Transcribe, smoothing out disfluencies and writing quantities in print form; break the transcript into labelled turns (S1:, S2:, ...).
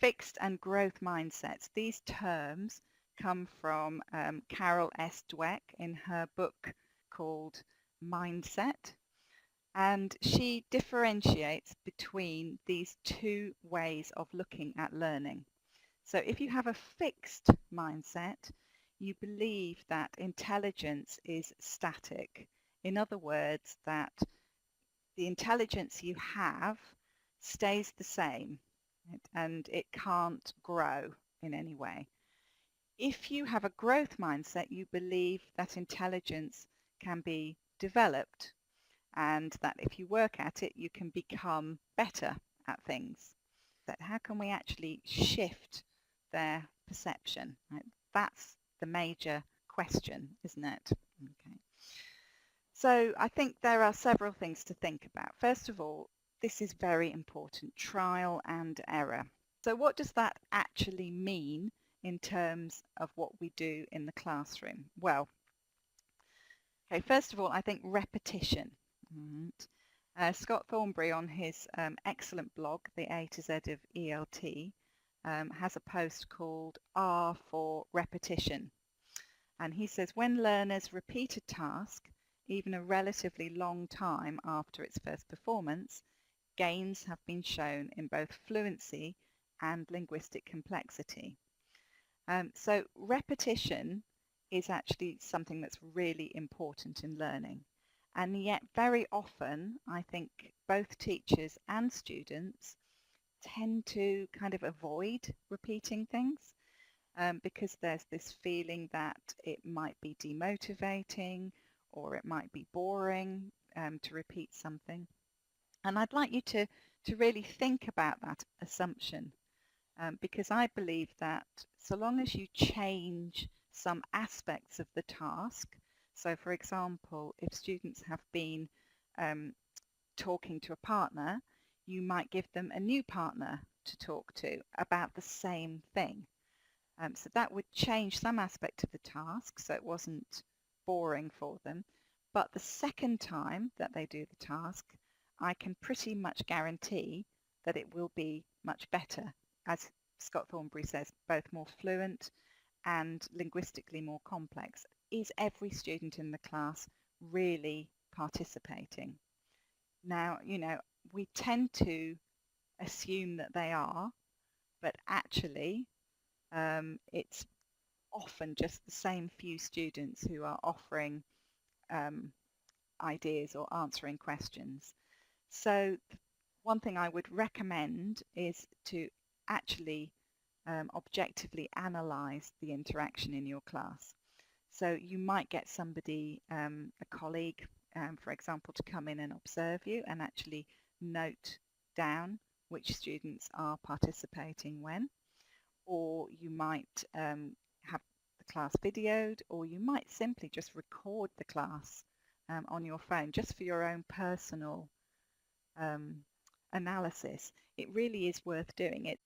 S1: fixed and growth mindsets. These terms come from Carol S. Dweck in her book called Mindset, and she differentiates between these two ways of looking at learning. So if you have a fixed mindset, you believe that intelligence is static. In other words, that the intelligence you have stays the same, right? And it can't grow in any way. If you have a growth mindset, you believe that intelligence can be developed and that if you work at it, you can become better at things. That how can we actually shift their perception? Right? That's the major question, isn't it? Okay. So I think there are several things to think about. First of all, this is very important, trial and error. So what does that actually mean in terms of what we do in the classroom? Well, okay, first of all, I think repetition. Right. Scott Thornbury on his excellent blog, The A to Z of ELT, has a post called R for repetition. And he says, when learners repeat a task, even a relatively long time after its first performance, gains have been shown in both fluency and linguistic complexity. So repetition is actually something that's really important in learning. And yet very often, I think both teachers and students tend to kind of avoid repeating things because there's this feeling that it might be demotivating or it might be boring to repeat something. And I'd like you to really think about that assumption because I believe that so long as you change some aspects of the task, so for example, if students have been talking to a partner, you might give them a new partner to talk to about the same thing. So that would change some aspect of the task so it wasn't boring for them. But the second time that they do the task, I can pretty much guarantee that it will be much better. As Scott Thornbury says, both more fluent and linguistically more complex. Is every student in the class really participating? Now, we tend to assume that they are, but actually it's often just the same few students who are offering ideas or answering questions. So one thing I would recommend is to actually objectively analyze the interaction in your class. So you might get somebody, a colleague, for example, to come in and observe you and actually note down which students are participating when. Or you might have the class videoed, or you might simply just record the class on your phone just for your own personal analysis. It really is worth doing it.